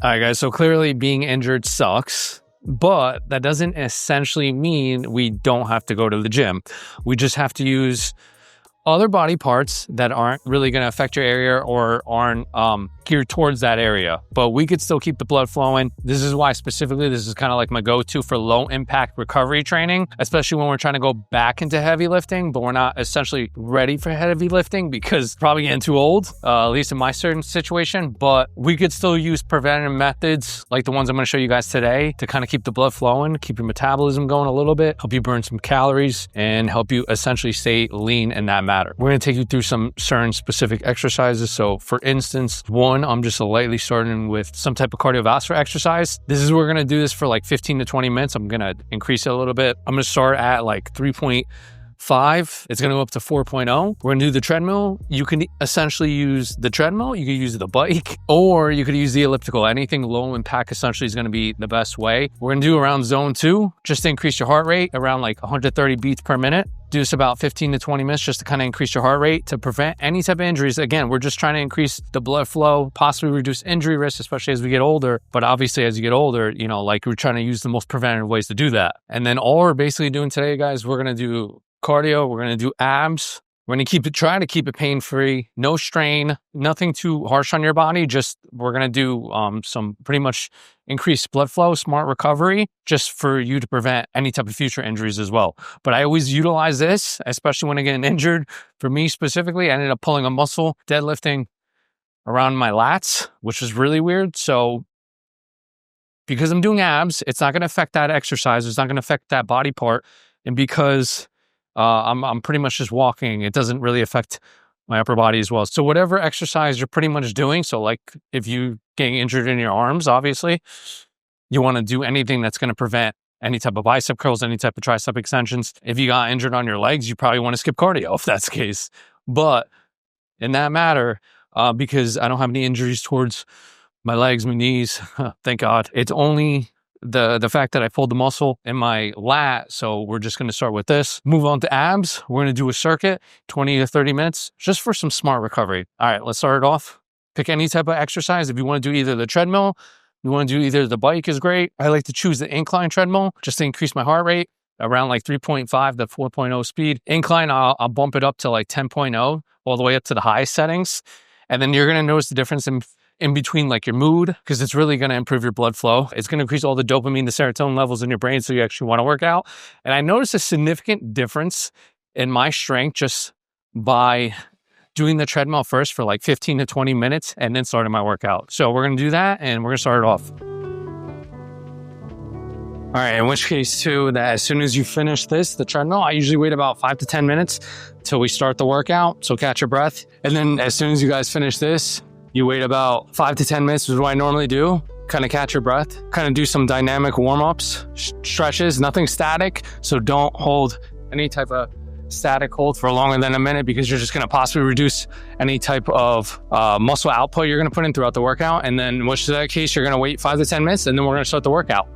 All right, guys. So clearly being injured sucks, but that doesn't essentially mean we don't have to go to the gym. We just have to use other body parts that aren't really going to affect your area or aren't geared towards that area, but we could still keep the blood flowing. This is why specifically this is kind of like my go-to for low impact recovery training, especially when we're trying to go back into heavy lifting, but we're not essentially ready for heavy lifting because probably getting too old, at least in my certain situation. But we could still use preventative methods like the ones I'm going to show you guys today to kind of keep the blood flowing, keep your metabolism going a little bit, help you burn some calories, and help you essentially stay lean in that matter. We're going to take you through some certain specific exercises. So for instance, one, I'm just lightly starting with some type of cardiovascular exercise. This is, we're going to do this for like 15 to 20 minutes. I'm going to increase it a little bit. I'm going to start at like 3.5. It's going to go up to 4.0. We're going to do the treadmill. You can essentially use the treadmill. You can use the bike, or you could use the elliptical. Anything low impact essentially is going to be the best way. We're going to do around zone 2, just to increase your heart rate around like 130 beats per minute. Do this about 15 to 20 minutes just to kind of increase your heart rate to prevent any type of injuries. Again, we're just trying to increase the blood flow, possibly reduce injury risk, especially as we get older. But obviously, as you get older, you know, like we're trying to use the most preventative ways to do that. And then all we're basically doing today, guys, we're going to do cardio. We're going to do abs. We're going to try to keep it pain-free, no strain, nothing too harsh on your body. Just we're going to do some pretty much increased blood flow, smart recovery, just for you to prevent any type of future injuries as well. But I always utilize this, especially when I get injured. For me specifically, I ended up pulling a muscle, deadlifting around my lats, which was really weird. So because I'm doing abs, it's not going to affect that exercise. It's not going to affect that body part. And because I'm pretty much just walking, it doesn't really affect my upper body as well. So whatever exercise you're pretty much doing, so like if you getting injured in your arms, obviously, you want to do anything that's going to prevent any type of bicep curls, any type of tricep extensions. If you got injured on your legs, you probably want to skip cardio if that's the case. But in that matter, because I don't have any injuries towards my legs, my knees, thank God, it's only the fact that I pulled the muscle in my lat. So we're just going to start with this. Move on to abs. We're going to do a circuit, 20 to 30 minutes, just for some smart recovery. All right, let's start it off. Pick any type of exercise. If you want to do either the treadmill, you want to do either the bike is great. I like to choose the incline treadmill just to increase my heart rate around like 3.5 to 4.0 speed. Incline, I'll bump it up to like 10.0 all the way up to the highest settings. And then you're going to notice the difference in between like your mood, because it's really going to improve your blood flow. It's going to increase all the dopamine, the serotonin levels in your brain, so you actually want to work out. And I noticed a significant difference in my strength just by doing the treadmill first for like 15 to 20 minutes and then starting my workout. So we're going to do that and we're going to start it off. All right, in which case too, that as soon as you finish the treadmill, I usually wait about 5 to 10 minutes till we start the workout. So catch your breath. And then as soon as you guys finish this, you wait about 5 to 10 minutes, which is what I normally do. Kind of catch your breath, kind of do some dynamic warm-ups, stretches, nothing static. So don't hold any type of static hold for longer than a minute, because you're just going to possibly reduce any type of muscle output you're going to put in throughout the workout. And then in which that case, you're going to wait 5 to 10 minutes and then we're going to start the workout.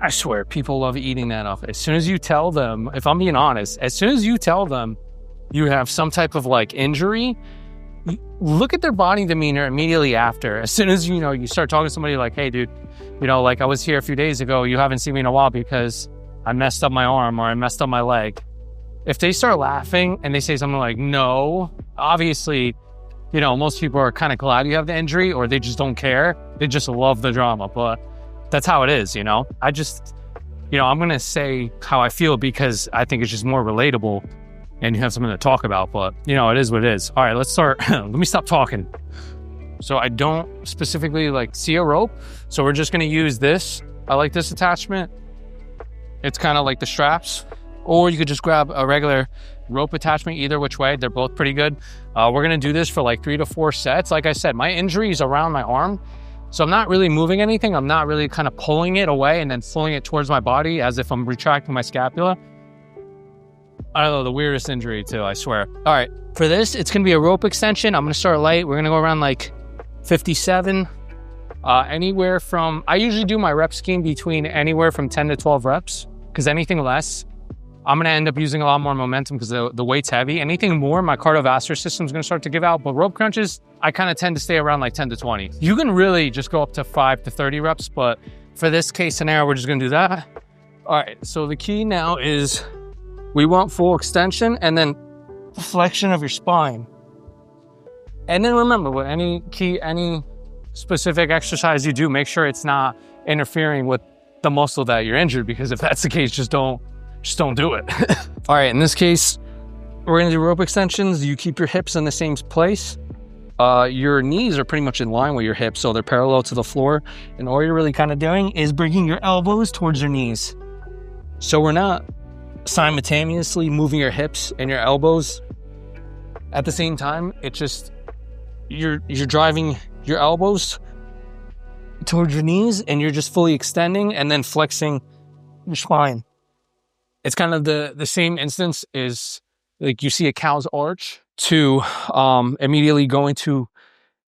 I swear, people love eating that up. As soon as you tell them, if I'm being honest, as soon as you tell them you have some type of like injury, look at their body demeanor immediately after. As soon as, you start talking to somebody like, hey, dude, like I was here a few days ago, you haven't seen me in a while because I messed up my arm or I messed up my leg. If they start laughing and they say something like, no, obviously, most people are kind of glad you have the injury, or they just don't care. They just love the drama. But that's how it is, I just, I'm going to say how I feel because I think it's just more relatable and you have something to talk about. But, it is what it is. All right, let's start. Let me stop talking. So I don't specifically like see a rope. So we're just going to use this. I like this attachment. It's kind of like the straps. Or you could just grab a regular rope attachment, either which way. They're both pretty good. We're going to do this for like 3 to 4 sets. Like I said, my injury is around my arm. So I'm not really moving anything. I'm not really kind of pulling it away and then pulling it towards my body as if I'm retracting my scapula. I don't know, the weirdest injury too, I swear. All right, for this, it's going to be a rope extension. I'm going to start light. We're going to go around like 57. Anywhere from, I usually do my rep scheme between anywhere from 10 to 12 reps, because anything less, I'm going to end up using a lot more momentum because the weight's heavy. Anything more, my cardiovascular system is going to start to give out. But rope crunches, I kind of tend to stay around like 10 to 20. You can really just go up to 5 to 30 reps, but for this case scenario, we're just going to do that. All right, so the key now is we want full extension and then flexion of your spine. And then remember, with any specific exercise you do, make sure it's not interfering with the muscle that you're injured, because if that's the case, just don't do it. All right, in this case, we're gonna do rope extensions. You keep your hips in the same place. Your knees are pretty much in line with your hips, so they're parallel to the floor. And all you're really kind of doing is bringing your elbows towards your knees. So we're not simultaneously moving your hips and your elbows at the same time. It's just, you're driving your elbows towards your knees and you're just fully extending and then flexing your spine. It's kind of the same instance is like you see a cow's arch to immediately go into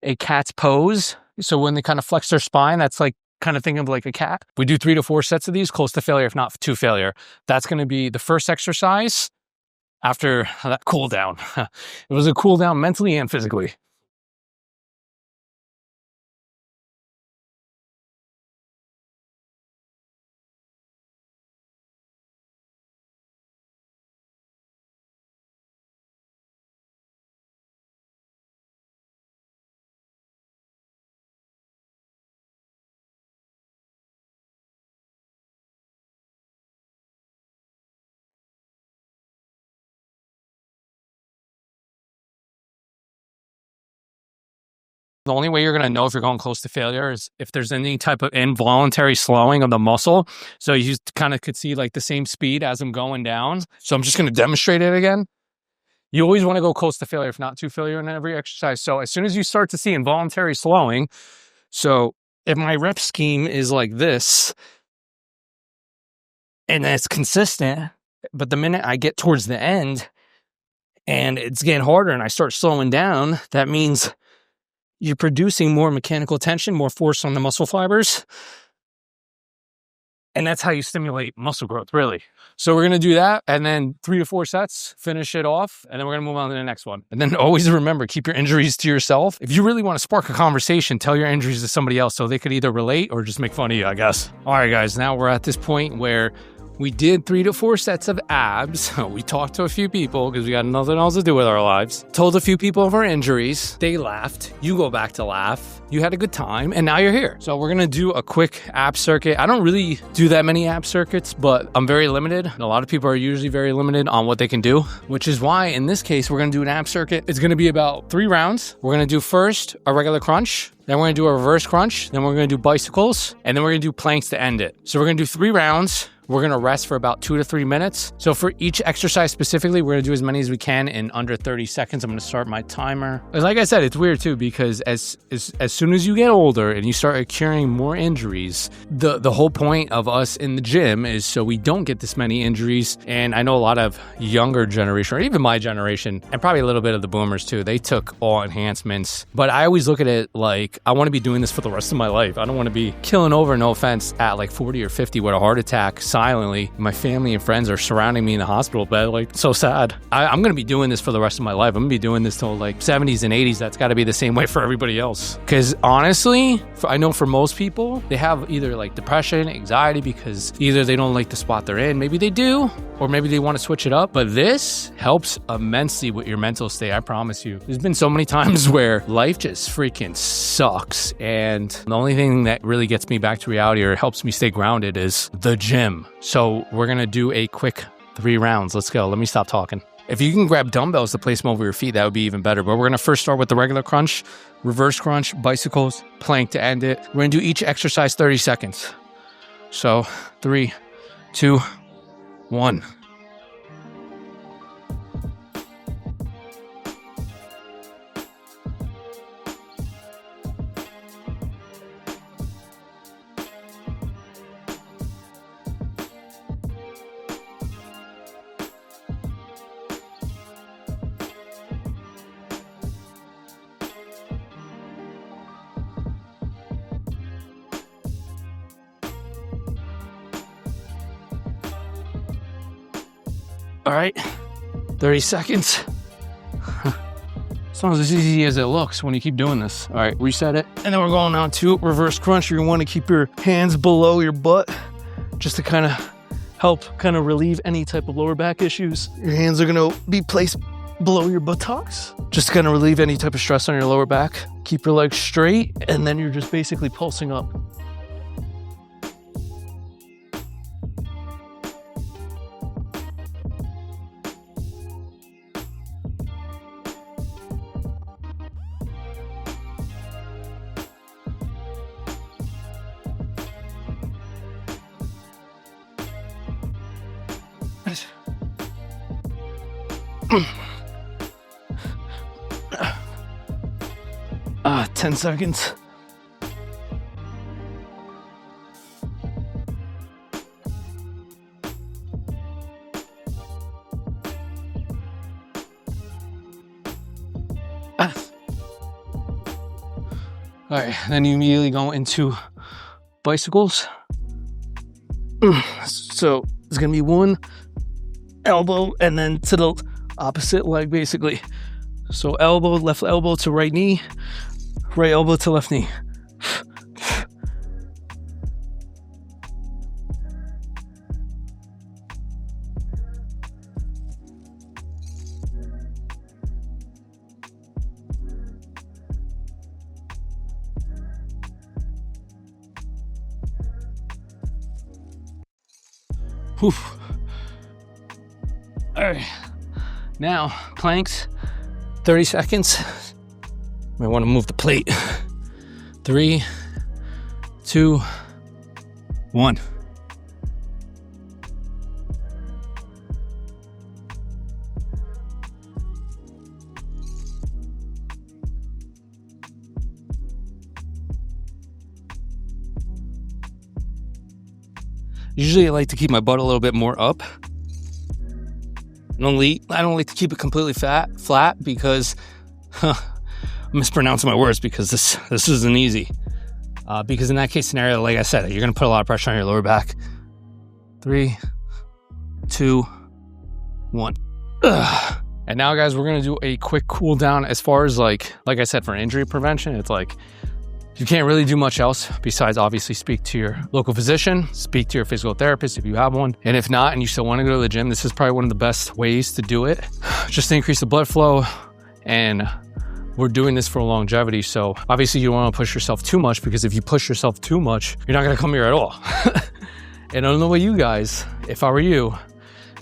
a cat's pose. So when they kind of flex their spine, that's like kind of think of like a cat. We do 3 to 4 sets of these, close to failure, if not to failure. That's going to be the first exercise after that cool down. It was a cool down mentally and physically. The only way you're going to know if you're going close to failure is if there's any type of involuntary slowing of the muscle. So you kind of could see like the same speed as I'm going down. So I'm just going to demonstrate it again. You always want to go close to failure, if not to failure, in every exercise. So as soon as you start to see involuntary slowing, so if my rep scheme is like this, and it's consistent, but the minute I get towards the end and it's getting harder and I start slowing down, that means you're producing more mechanical tension, more force on the muscle fibers. And that's how you stimulate muscle growth, really. So we're going to do that, and then 3 to 4 sets, finish it off, and then we're going to move on to the next one. And then always remember, keep your injuries to yourself. If you really want to spark a conversation, tell your injuries to somebody else so they could either relate or just make fun of you, I guess. All right, guys, now we're at this point where we did 3 to 4 sets of abs. We talked to a few people because we got nothing else to do with our lives. Told a few people of our injuries. They laughed. You go back to laugh. You had a good time, and now you're here. So we're going to do a quick ab circuit. I don't really do that many ab circuits, but I'm very limited. And a lot of people are usually very limited on what they can do, which is why in this case, we're going to do an ab circuit. It's going to be about 3 rounds. We're going to do first a regular crunch. Then we're going to do a reverse crunch. Then we're going to do bicycles. And then we're going to do planks to end it. So we're going to do 3 rounds. We're going to rest for about 2 to 3 minutes. So for each exercise specifically, we're going to do as many as we can in under 30 seconds. I'm going to start my timer. Like I said, it's weird too, because as soon as you get older and you start accruing more injuries, the whole point of us in the gym is so we don't get this many injuries. And I know a lot of younger generation, or even my generation, and probably a little bit of the boomers too, they took all enhancements. But I always look at it like, I want to be doing this for the rest of my life. I don't want to be killing over, no offense, at like 40 or 50 with a heart attack silently. My family and friends are surrounding me in the hospital bed, like, so sad. I'm going to be doing this for the rest of my life. I'm going to be doing this till like 70s and 80s. That's got to be the same way for everybody else. Because honestly, I know for most people, they have either like depression, anxiety, because either they don't like the spot they're in, maybe they do, or maybe they want to switch it up. But this helps immensely with your mental state, I promise you. There's been so many times where life just freaking sucks, and the only thing that really gets me back to reality or helps me stay grounded is the gym. So we're gonna do a quick 3 rounds. Let's go. Let me stop talking. If you can grab dumbbells to place them over your feet, that would be even better. But we're gonna first start with the regular crunch, reverse crunch, bicycles, plank to end it. We're gonna do each exercise 30 seconds. So 3, 2, 1. All right, 30 seconds. It's not as easy as it looks when you keep doing this. All right, reset it. And then we're going on to reverse crunch. You're gonna wanna keep your hands below your butt just to kind of help kind of relieve any type of lower back issues. Your hands are gonna be placed below your buttocks, just to kind of relieve any type of stress on your lower back. Keep your legs straight, and then you're just basically pulsing up. Ah, 10 seconds. All right, then you immediately go into bicycles. So it's gonna be one elbow and then to the opposite leg, basically. So elbow, left elbow to right knee, right elbow to left knee. Whew. All right, now planks, 30 seconds. Might want to move the plate. 3, 2, 1. Usually I like to keep my butt a little bit more up. I don't like to keep it completely flat because I'm mispronouncing my words because this isn't easy. Because in that case scenario, like I said, you're going to put a lot of pressure on your lower back. 3, 2, 1. And now, guys, we're going to do a quick cool down. As far as like I said, for injury prevention, it's like you can't really do much else besides obviously speak to your local physician, speak to your physical therapist if you have one. And if not, and you still want to go to the gym, this is probably one of the best ways to do it, just to increase the blood flow. And we're doing this for longevity. So obviously you don't want to push yourself too much, because if you push yourself too much, you're not going to come here at all. And I don't know about you guys, if I were you,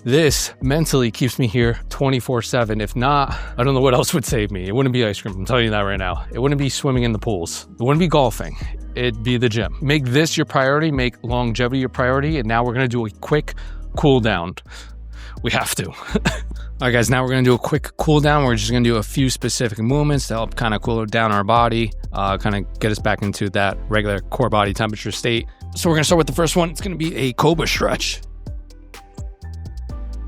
this mentally keeps me here 24/7. If not, I don't know what else would save me. It wouldn't be ice cream. I'm telling you that right now. It wouldn't be swimming in the pools. It wouldn't be golfing. It'd be the gym. Make this your priority. Make longevity your priority. And now we're going to do a quick cool down. We have to. All right, guys, now we're going to do a quick cool down. We're just going to do a few specific movements to help kind of cool down our body, kind of get us back into that regular core body temperature state. So we're going to start with the first one. It's going to be a cobra stretch.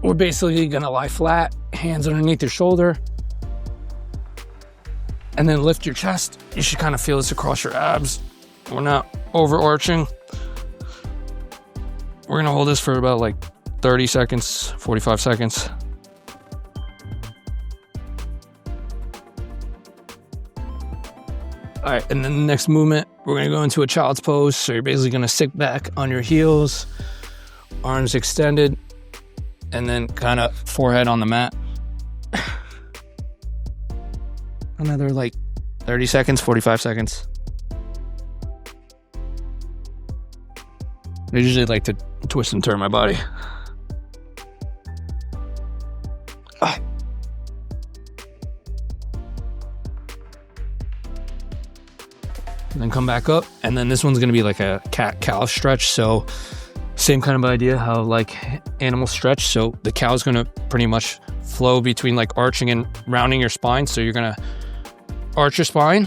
We're basically gonna lie flat, hands underneath your shoulder, and then lift your chest. You should kind of feel this across your abs. We're not overarching. We're gonna hold this for about like 30 seconds, 45 seconds. All right, and then the next movement, we're gonna go into a child's pose. So you're basically gonna sit back on your heels, arms extended, and then kind of forehead on the mat. Another like 30 seconds, 45 seconds. I usually like to twist and turn my body. And then come back up. And then this one's gonna be like a cat-cow stretch. So same kind of idea how like animals stretch. So the cow is going to pretty much flow between like arching and rounding your spine. So you're going to arch your spine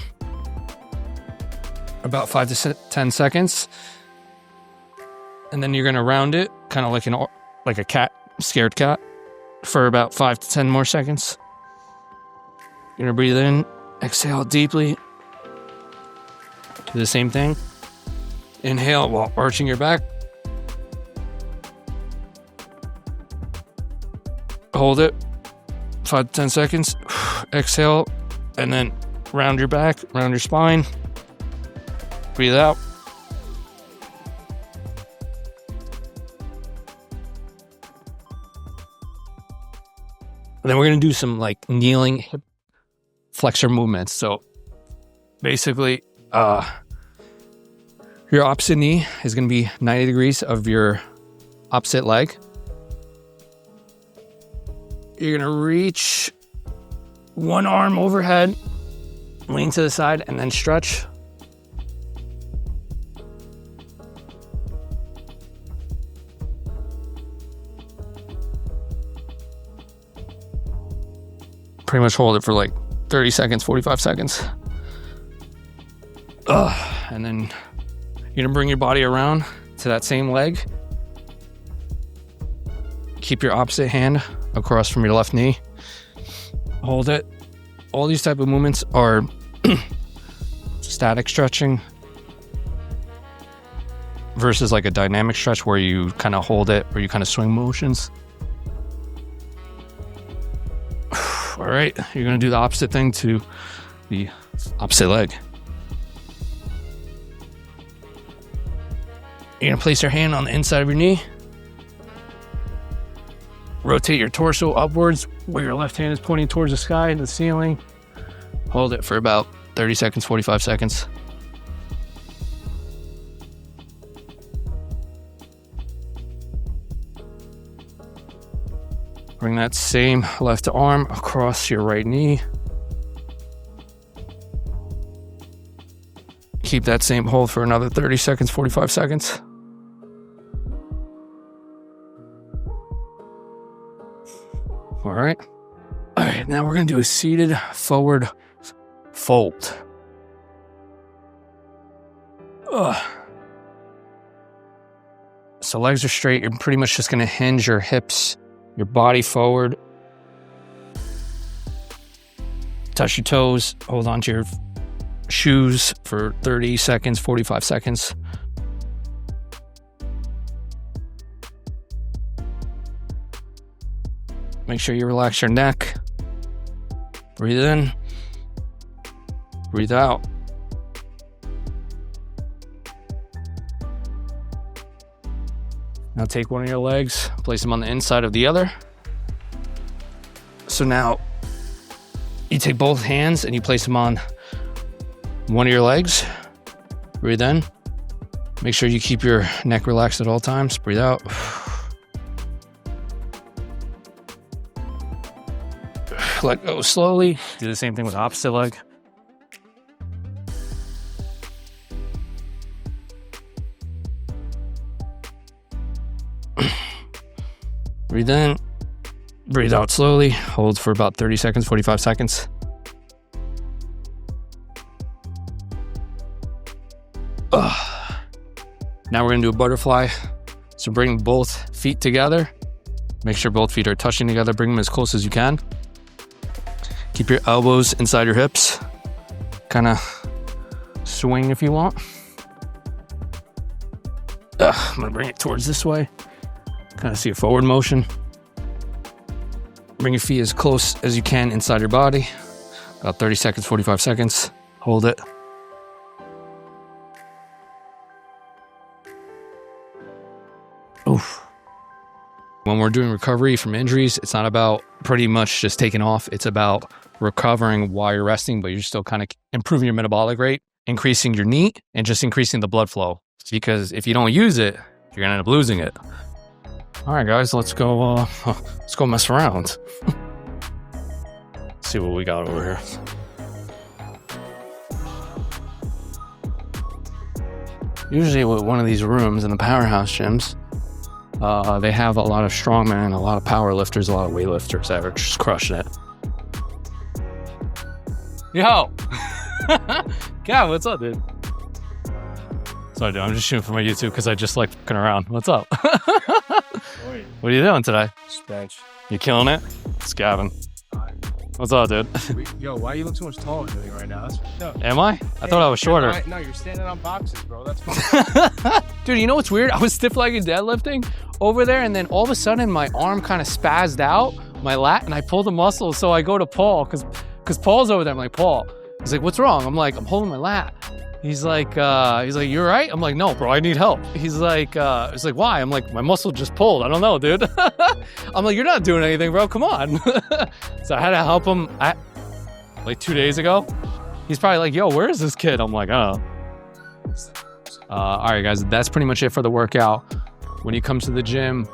about 5 to 10 seconds. And then you're going to round it kind of like a cat, scared cat, for about 5 to 10 more seconds. You're going to breathe in, exhale deeply. Do the same thing. Inhale while arching your back. Hold it 5 to 10 seconds. Exhale, and then round your back, round your spine. Breathe out. And then we're going to do some like kneeling hip flexor movements. So basically, your opposite knee is going to be 90 degrees of your opposite leg. You're going to reach one arm overhead, lean to the side, and then stretch. Pretty much hold it for like 30 seconds, 45 seconds. And then you're gonna bring your body around to that same leg. Keep your opposite hand across from your left knee. Hold it. All these type of movements are static stretching versus like a dynamic stretch where you kind of hold it or you kind of swing motions. All right, you're gonna do the opposite thing to the opposite leg. You're gonna place your hand on the inside of your knee. Rotate your torso upwards where your left hand is pointing towards the sky and the ceiling. Hold it for about 30 seconds, 45 seconds. Bring that same left arm across your right knee. Keep that same hold for another 30 seconds, 45 seconds. All right. Now we're going to do a seated forward fold. So legs are straight. You're pretty much just going to hinge your hips, your body forward. Touch your toes. Hold on to your shoes for 30 seconds, 45 seconds. Make sure you relax your neck. Breathe in. Breathe out. Now take one of your legs, place them on the inside of the other. So now you take both hands and you place them on one of your legs. Breathe in. Make sure you keep your neck relaxed at all times. Breathe out. Let go slowly. Do the same thing with the opposite leg. Breathe in. Breathe out slowly. Hold for about 30 seconds, 45 seconds. Now we're going to do a butterfly. So bring both feet together. Make sure both feet are touching together. Bring them as close as you can. Keep your elbows inside your hips. Kind of swing if you want. I'm going to bring it towards this way. Kind of see a forward motion. Bring your feet as close as you can inside your body. About 30 seconds, 45 seconds. Hold it. Oof. When we're doing recovery from injuries, it's not about pretty much just taking off. It's about recovering while you're resting, but you're still kind of improving your metabolic rate, increasing your NEAT, and just increasing the blood flow. Because if you don't use it, you're gonna end up losing it. All right, guys, let's go mess around. See what we got over here. Usually with one of these rooms in the powerhouse gyms, they have a lot of strongmen, a lot of power lifters, a lot of weightlifters that are just crushing it. Yo! Gav, what's up, dude? Sorry, dude, I'm just shooting for my YouTube because I just like fucking around. What's up? What are you doing today? Bench. You killing it? It's Gavin. What's up, dude? Yo, why you look so much taller than me right now? That's Am I? I thought I was shorter. No, you're standing on boxes, bro. That's fine. Dude, you know what's weird? I was stiff-legged deadlifting over there, and then all of a sudden my arm kind of spazzed out my lat and I pulled a muscle. So I go to Paul because Paul's over there. I'm like, Paul. He's like, what's wrong? I'm like, I'm holding my lat. He's like, you're right. I'm like, no, bro, I need help. He's like, why? I'm like, my muscle just pulled. I don't know, dude. I'm like, you're not doing anything, bro. Come on. So I had to help him like 2 days ago. He's probably like, yo, where is this kid? I'm like, oh. All right, guys, that's pretty much it for the workout. When you come to the gym,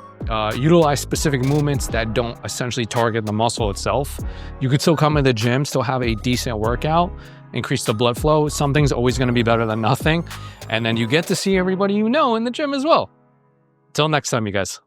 utilize specific movements that don't essentially target the muscle itself. You could still come to the gym, still have a decent workout, increase the blood flow. Something's always going to be better than nothing. And then you get to see everybody you know in the gym as well. Till next time, you guys.